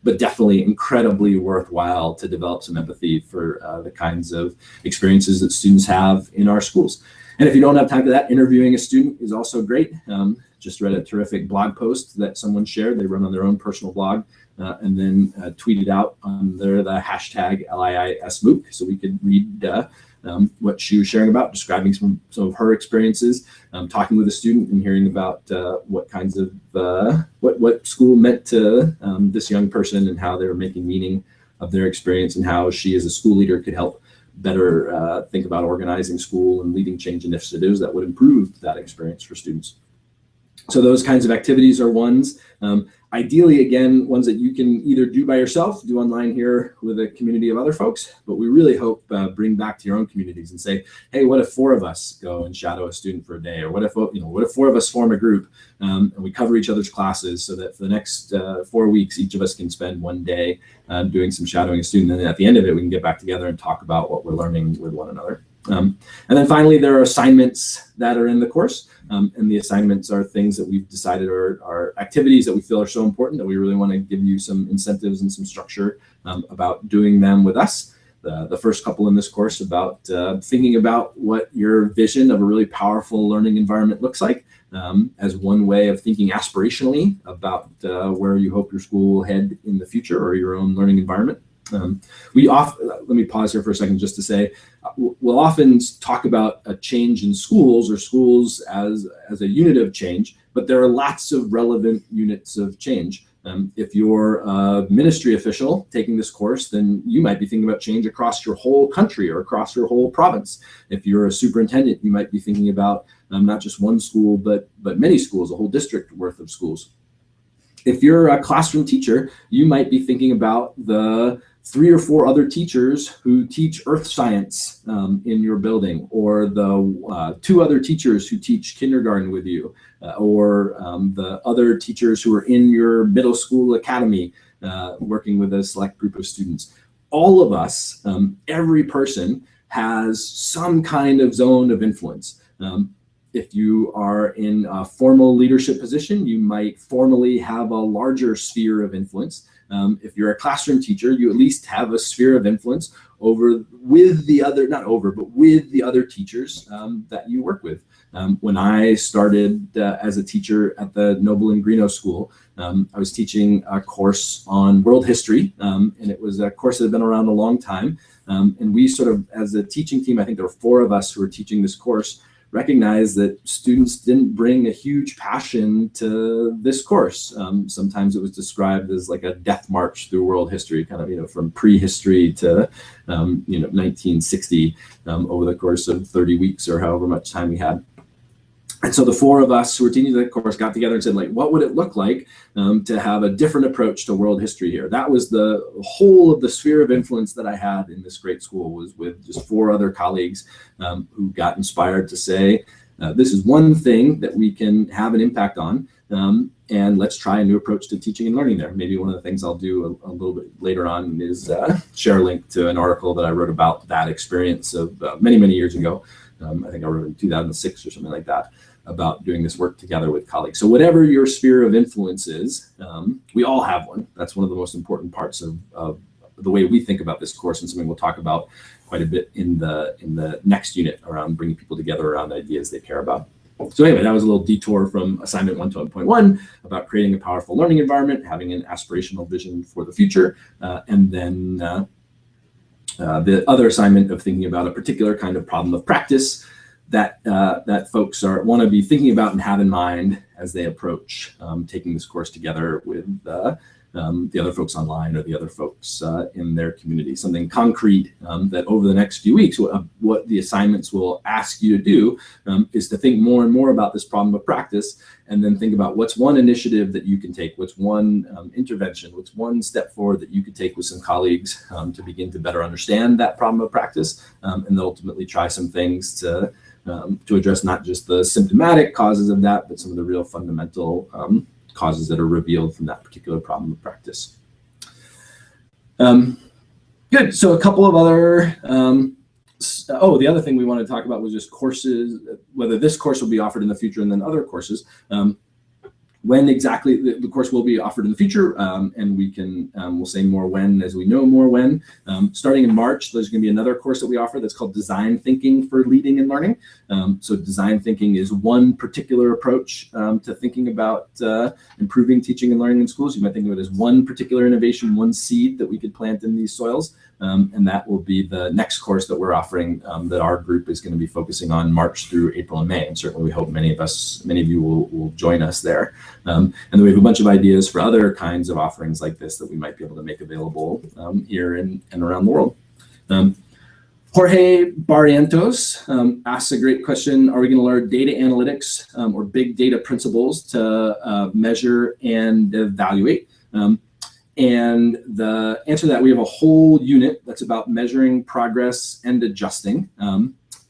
but definitely incredibly worthwhile to develop some empathy for the kinds of experiences that students have in our schools. And if you don't have time for that, interviewing a student is also great. Just read a terrific blog post that someone shared. They run on their own personal blog and then tweeted out under the hashtag LIISMOOC, so we could read what she was sharing about, describing some of her experiences, talking with a student and hearing about what kinds of what school meant to this young person and how they were making meaning of their experience, and how she as a school leader could help better think about organizing school and leading change initiatives that would improve that experience for students. So those kinds of activities are ones, ideally, again, ones that you can either do by yourself, do online here with a community of other folks, but we really hope bring back to your own communities and say, hey, what if 4 of us go and shadow a student for a day? Or what if 4 of us form a group and we cover each other's classes, so that for the next 4 weeks, each of us can spend one day doing some shadowing a student. And then at the end of it, we can get back together and talk about what we're learning with one another. And then finally, there are assignments that are in the course. And the assignments are things that we've decided are activities that we feel are so important that we really want to give you some incentives and some structure about doing them with us. The first couple in this course about thinking about what your vision of a really powerful learning environment looks like, as one way of thinking aspirationally about where you hope your school will head in the future, or your own learning environment. Let me pause here for a second just to say, we'll often talk about a change in schools, or schools as a unit of change, but there are lots of relevant units of change. If you're a ministry official taking this course, then you might be thinking about change across your whole country or across your whole province. If you're a superintendent, you might be thinking about not just one school, but many schools, a whole district worth of schools. If you're a classroom teacher, you might be thinking about the 3 or 4 other teachers who teach earth science in your building, or the 2 other teachers who teach kindergarten with you, or the other teachers who are in your middle school academy working with a select group of students. All of us, every person, has some kind of zone of influence. If you are in a formal leadership position, you might formally have a larger sphere of influence. If you're a classroom teacher, you at least have a sphere of influence with the other teachers that you work with. When I started as a teacher at the Noble and Greenough School, I was teaching a course on world history, and it was a course that had been around a long time. And we sort of, as a teaching team, I think there were 4 of us who were teaching this course, recognized that students didn't bring a huge passion to this course. Sometimes it was described as like a death march through world history, kind of, from prehistory to, 1960 over the course of 30 weeks or however much time we had. And so the four of us who were teaching the course got together and said, like, what would it look like to have a different approach to world history here? That was the whole of the sphere of influence that I had in this great school, was with just four other colleagues who got inspired to say, this is one thing that we can have an impact on, and let's try a new approach to teaching and learning there. Maybe one of the things I'll do a little bit later on is share a link to an article that I wrote about that experience of many, many years ago. I think I wrote it in 2006 or something like that, about doing this work together with colleagues. So whatever your sphere of influence is, we all have one. That's one of the most important parts of the way we think about this course, and something we'll talk about quite a bit in the next unit around bringing people together around ideas they care about. So anyway, that was a little detour from assignment 1.1 about creating a powerful learning environment, having an aspirational vision for the future, and then the other assignment of thinking about a particular kind of problem of practice that folks want to be thinking about and have in mind as they approach taking this course together with the other folks online or the other folks in their community. Something concrete that over the next few weeks, what the assignments will ask you to do is to think more and more about this problem of practice, and then think about what's one initiative that you can take, what's one intervention, what's one step forward that you could take with some colleagues to begin to better understand that problem of practice, and then ultimately try some things to address not just the symptomatic causes of that, but some of the real fundamental causes that are revealed from that particular problem of practice. Good, so a couple of other, the other thing we wanted to talk about was just courses, whether this course will be offered in the future, and then other courses. When exactly the course will be offered in the future, and we can, we'll say more when as we know more when. Starting in March, there's going to be another course that we offer that's called Design Thinking for Leading and Learning. So design thinking is one particular approach to thinking about improving teaching and learning in schools. You might think of it as one particular innovation, one seed that we could plant in these soils. And that will be the next course that we're offering, that our group is going to be focusing on March through April and May. And certainly we hope many of you will join us there. And then we have a bunch of ideas for other kinds of offerings like this that we might be able to make available here and around the world. Jorge Barrientos asks a great question. Are we going to learn data analytics or big data principles to measure and evaluate? And the answer to that, we have a whole unit that's about measuring progress and adjusting.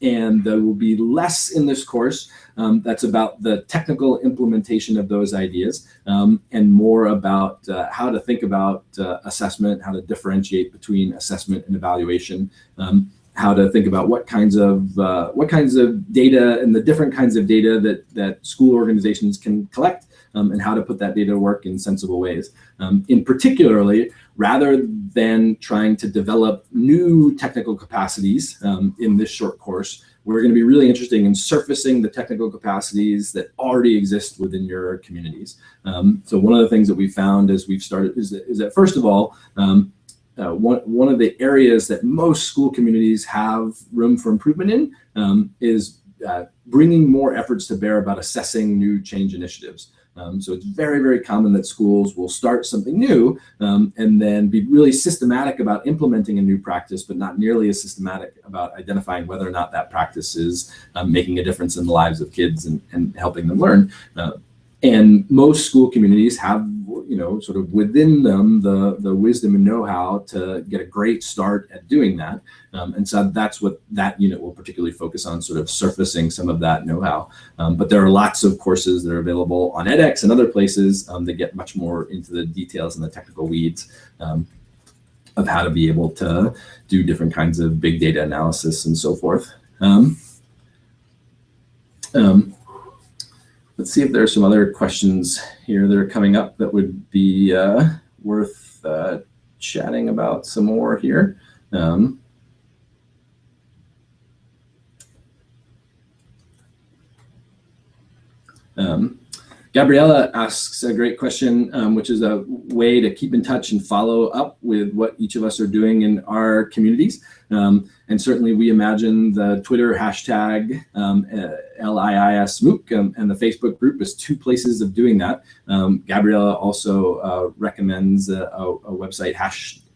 And there will be less in this course that's about the technical implementation of those ideas, and more about how to think about assessment, how to differentiate between assessment and evaluation, how to think about what kinds of data and the different kinds of data that school organizations can collect, and how to put that data to work in sensible ways. In particularly, rather than trying to develop new technical capacities in this short course, we're going to be really interested in surfacing the technical capacities that already exist within your communities. So one of the things that we found as we've started is that first of all, one of the areas that most school communities have room for improvement in is bringing more efforts to bear about assessing new change initiatives. So it's very, very common that schools will start something new and then be really systematic about implementing a new practice, but not nearly as systematic about identifying whether or not that practice is making a difference in the lives of kids and helping them learn. And most school communities have, sort of within them the wisdom and know-how to get a great start at doing that. And so that's what that unit will particularly focus on, sort of surfacing some of that know-how. But there are lots of courses that are available on edX and other places that get much more into the details and the technical weeds of how to be able to do different kinds of big data analysis and so forth. Let's see if there are some other questions here that are coming up that would be worth chatting about some more here. Gabriella asks a great question, which is a way to keep in touch and follow up with what each of us are doing in our communities. And certainly we imagine the Twitter hashtag LIISMOOC and the Facebook group as two places of doing that. Gabriella also recommends a website,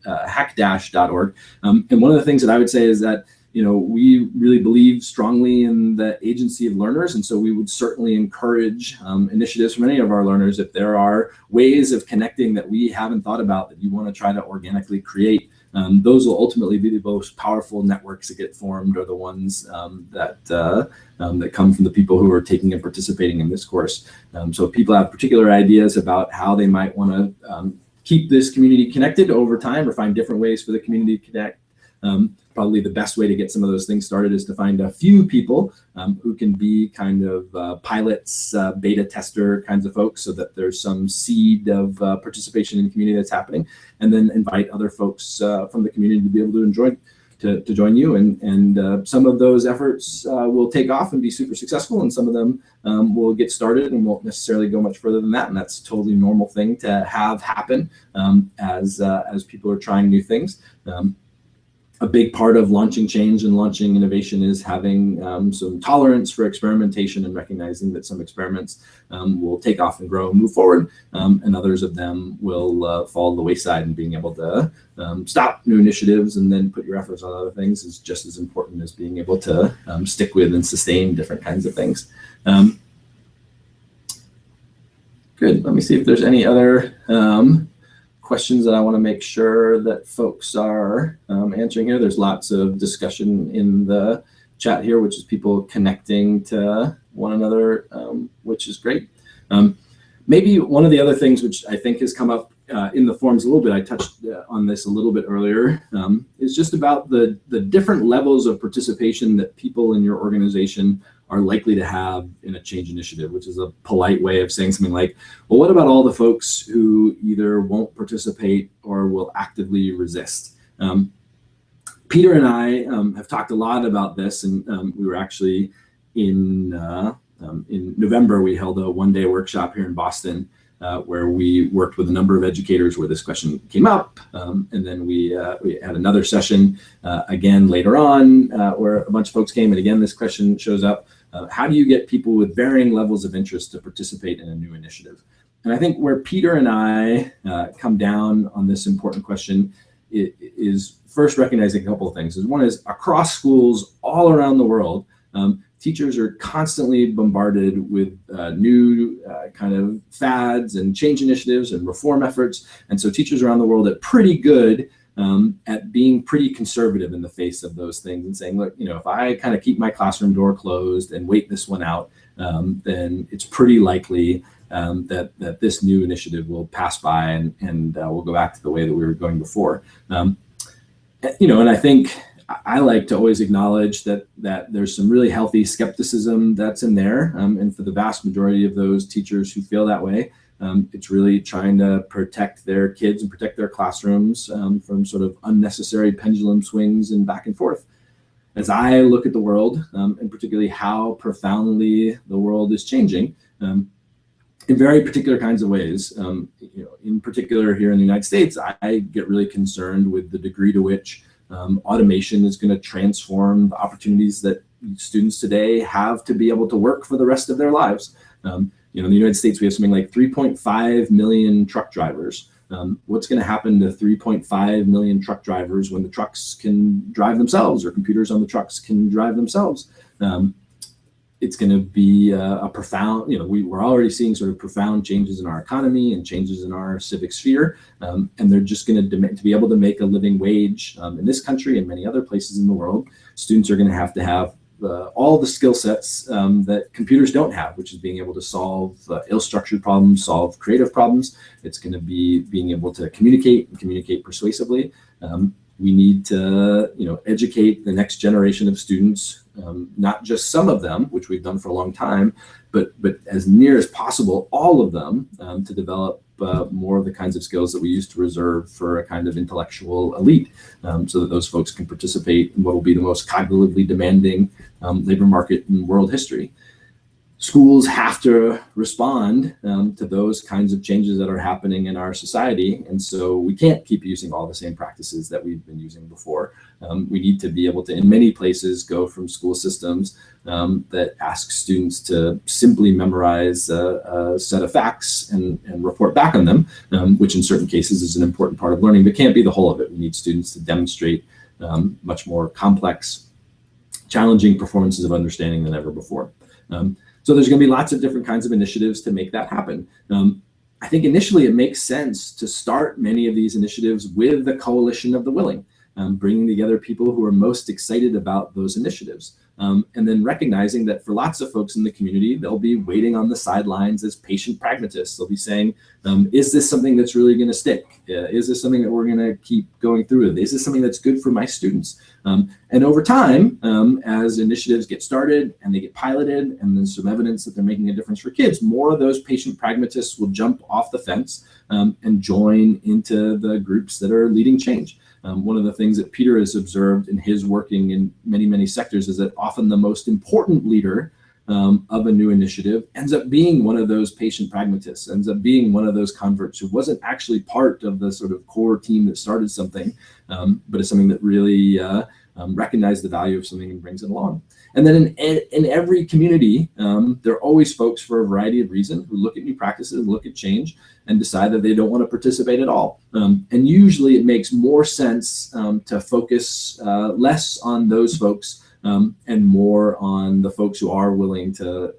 hackdash.org. And one of the things that I would say is that we really believe strongly in the agency of learners, and so we would certainly encourage initiatives from any of our learners. If there are ways of connecting that we haven't thought about that you want to try to organically create, those will ultimately be the most powerful networks that get formed, are the ones that come from the people who are taking and participating in this course. So if people have particular ideas about how they might want to keep this community connected over time, or find different ways for the community to connect, probably the best way to get some of those things started is to find a few people who can be kind of pilots, beta tester kinds of folks, so that there's some seed of participation in the community that's happening, and then invite other folks from the community to be able to join you. And some of those efforts will take off and be super successful, and some of them will get started and won't necessarily go much further than that. And that's a totally normal thing to have happen as people are trying new things. A big part of launching change and launching innovation is having some tolerance for experimentation, and recognizing that some experiments will take off and grow and move forward, and others of them will fall to the wayside. And being able to stop new initiatives and then put your efforts on other things is just as important as being able to stick with and sustain different kinds of things. Good. Let me see if there's any other questions that I want to make sure that folks are answering here. There's lots of discussion in the chat here, which is people connecting to one another, which is great. Maybe one of the other things which I think has come up in the forums a little bit, I touched on this a little bit earlier, is just about the different levels of participation that people in your organization are likely to have in a change initiative, which is a polite way of saying something like, well, what about all the folks who either won't participate or will actively resist? Peter and I have talked a lot about this, and we were actually in November, we held a one-day workshop here in Boston where we worked with a number of educators where this question came up, and then we had another session again later on where a bunch of folks came, and again this question shows up. How do you get people with varying levels of interest to participate in a new initiative? And I think where Peter and I come down on this important question is first recognizing a couple of things. One is across schools all around the world, teachers are constantly bombarded with new kind of fads and change initiatives and reform efforts. And so teachers around the world are pretty good at being pretty conservative in the face of those things and saying, look, if I kind of keep my classroom door closed and wait this one out, then it's pretty likely that this new initiative will pass by and we'll go back to the way that we were going before. And I think I like to always acknowledge that there's some really healthy skepticism that's in there. And for the vast majority of those teachers who feel that way, it's really trying to protect their kids and protect their classrooms from sort of unnecessary pendulum swings and back and forth. As I look at the world, and particularly how profoundly the world is changing, in very particular kinds of ways, in particular here in the United States, I get really concerned with the degree to which automation is going to transform the opportunities that students today have to be able to work for the rest of their lives. In the United States, we have something like 3.5 million truck drivers. What's going to happen to 3.5 million truck drivers when the trucks can drive themselves, or computers on the trucks can drive themselves? It's going to be a profound, we're already seeing sort of profound changes in our economy and changes in our civic sphere. And they're just going to demand to be able to make a living wage in this country and many other places in the world. Students are going to have all the skill sets that computers don't have, which is being able to solve ill-structured problems, solve creative problems. It's going to be being able to communicate and communicate persuasively. We need to, educate the next generation of students, not just some of them, which we've done for a long time, but as near as possible, all of them, to develop more of the kinds of skills that we used to reserve for a kind of intellectual elite, so that those folks can participate in what will be the most cognitively demanding labor market in world history. Schools have to respond to those kinds of changes that are happening in our society. And so we can't keep using all the same practices that we've been using before. We need to be able to, in many places, go from school systems that ask students to simply memorize a set of facts and report back on them, which in certain cases is an important part of learning, but can't be the whole of it. We need students to demonstrate much more complex challenging performances of understanding than ever before. So there's going to be lots of different kinds of initiatives to make that happen. I think initially it makes sense to start many of these initiatives with the coalition of the willing, bringing together people who are most excited about those initiatives. And then recognizing that for lots of folks in the community, they'll be waiting on the sidelines as patient pragmatists. They'll be saying, is this something that's really going to stick? Is this something that we're going to keep going through with? Is this something that's good for my students? And over time, as initiatives get started and they get piloted and then some evidence that they're making a difference for kids, more of those patient pragmatists will jump off the fence and join into the groups that are leading change. One of the things that Peter has observed in his working in many, many sectors is that often the most important leader of a new initiative ends up being one of those patient pragmatists, ends up being one of those converts who wasn't actually part of the sort of core team that started something, but is something that really recognized the value of something and brings it along. And then in every community, there are always folks for a variety of reasons who look at new practices, look at change, and decide that they don't want to participate at all. And usually it makes more sense to focus less on those folks and more on the folks who are willing to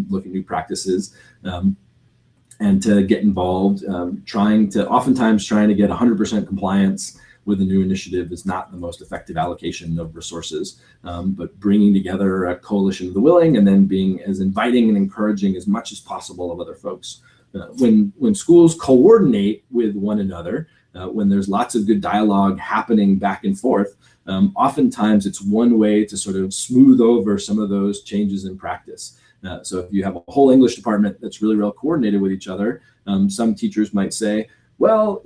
look at new practices and to get involved. Oftentimes trying to get 100% compliance with a new initiative is not the most effective allocation of resources, but bringing together a coalition of the willing and then being as inviting and encouraging as much as possible of other folks. When schools coordinate with one another, when there's lots of good dialogue happening back and forth, oftentimes it's one way to sort of smooth over some of those changes in practice. So if you have a whole English department that's really well coordinated with each other, some teachers might say, well,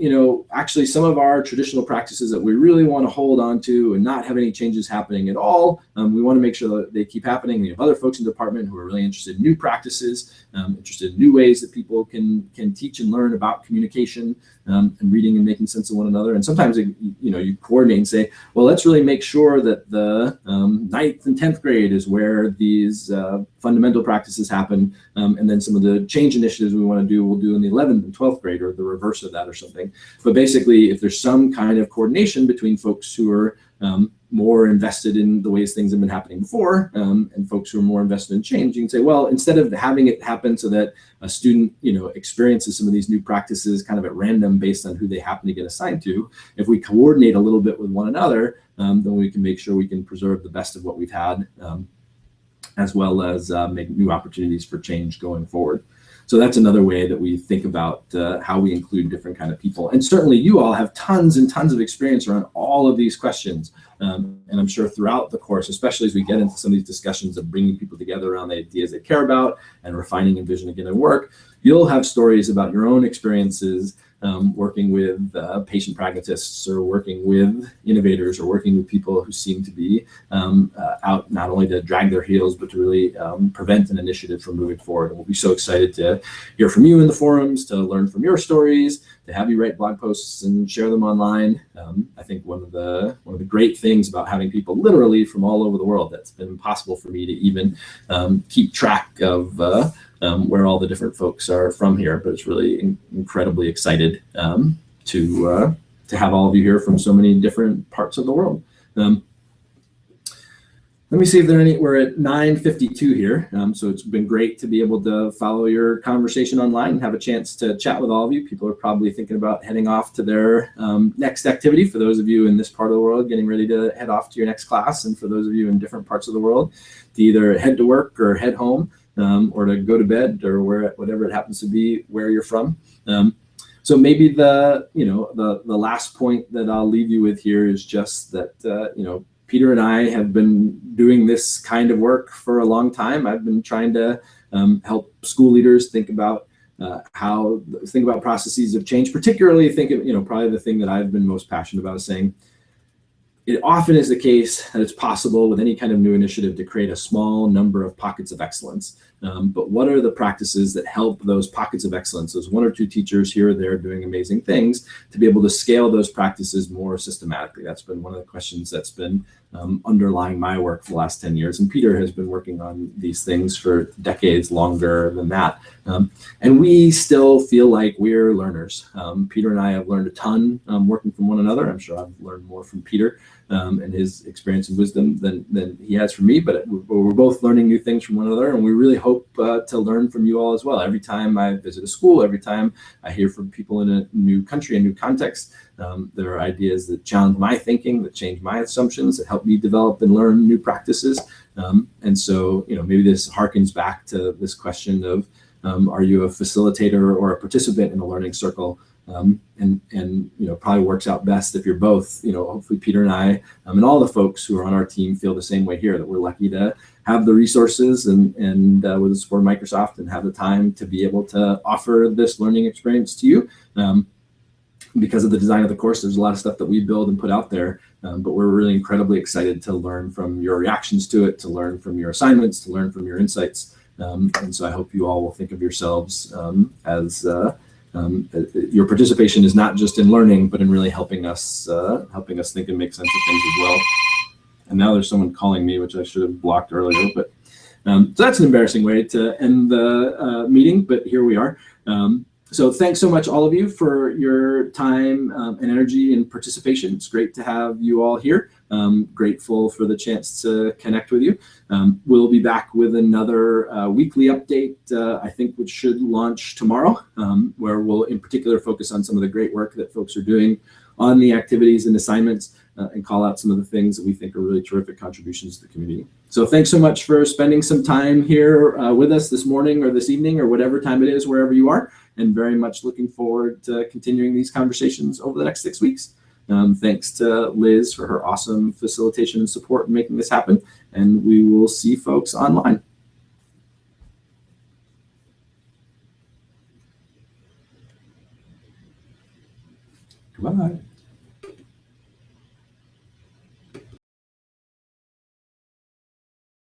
actually some of our traditional practices that we really want to hold on to and not have any changes happening at all, we want to make sure that they keep happening. We have other folks in the department who are really interested in new practices, interested in new ways that people can teach and learn about communication and reading and making sense of one another. And sometimes, you coordinate and say, well, let's really make sure that the 9th and 10th grade is where these fundamental practices happen. And then some of the change initiatives we want to do, we'll do in the 11th and 12th grade or the reverse of that or something. But basically, if there's some kind of coordination between folks who are more invested in the ways things have been happening before and folks who are more invested in change, you can say, well, instead of having it happen so that a student, experiences some of these new practices kind of at random based on who they happen to get assigned to, if we coordinate a little bit with one another, then we can make sure we can preserve the best of what we've had, as well as make new opportunities for change going forward. So that's another way that we think about how we include different kind of people. And certainly you all have tons and tons of experience around all of these questions. And I'm sure throughout the course, especially as we get into some of these discussions of bringing people together around the ideas they care about and refining and vision again in work, you'll have stories about your own experiences working with patient pragmatists or working with innovators or working with people who seem to be out not only to drag their heels, but to really prevent an initiative from moving forward. And we'll be so excited to hear from you in the forums, to learn from your stories, to have you write blog posts and share them online. I think one of the great things about having people literally from all over the world, that's been impossible for me to even keep track of where all the different folks are from here, but it's really incredibly excited to have all of you here from so many different parts of the world. Let me see if there are any. We're at 9:52 here, so it's been great to be able to follow your conversation online and have a chance to chat with all of you. People are probably thinking about heading off to their next activity. For those of you in this part of the world, getting ready to head off to your next class, and for those of you in different parts of the world, to either head to work or head home, or to go to bed, or whatever it happens to be where you're from. So maybe the last point that I'll leave you with here is just that Peter and I have been doing this kind of work for a long time. I've been trying to help school leaders think about processes of change, particularly probably the thing that I've been most passionate about is saying, it often is the case that it's possible with any kind of new initiative to create a small number of pockets of excellence. But what are the practices that help those pockets of excellence, those one or two teachers here or there doing amazing things, to be able to scale those practices more systematically? That's been one of the questions that's been underlying my work for the last 10 years. And Peter has been working on these things for decades longer than that. And we still feel like we're learners. Peter and I have learned a ton working from one another. I'm sure I've learned more from Peter and his experience and wisdom than he has from me. But we're both learning new things from one another, and we really hope to learn from you all as well. Every time I visit a school, every time I hear from people in a new country, a new context, there are ideas that challenge my thinking, that change my assumptions, that help me develop and learn new practices. And so, maybe this harkens back to this question of, are you a facilitator or a participant in a learning circle? And probably works out best if you're both. Hopefully Peter and I and all the folks who are on our team feel the same way here, that we're lucky to have the resources and with the support of Microsoft, and have the time to be able to offer this learning experience to you. Because of the design of the course, there's a lot of stuff that we build and put out there, but we're really incredibly excited to learn from your reactions to it, to learn from your assignments, to learn from your insights. And so I hope you all will think of yourselves as your participation is not just in learning, but in really helping us think and make sense of things as well. And now there's someone calling me, which I should have blocked earlier, but so that's an embarrassing way to end the meeting, but here we are. So thanks so much, all of you, for your time and energy and participation. It's great to have you all here. Grateful for the chance to connect with you. We'll be back with another weekly update, I think, which should launch tomorrow, where we'll in particular focus on some of the great work that folks are doing on the activities and assignments, and call out some of the things that we think are really terrific contributions to the community. So thanks so much for spending some time here with us this morning or this evening or whatever time it is, wherever you are, and very much looking forward to continuing these conversations over the next 6 weeks. Thanks to Liz for her awesome facilitation and support in making this happen, and we will see folks online. Goodbye.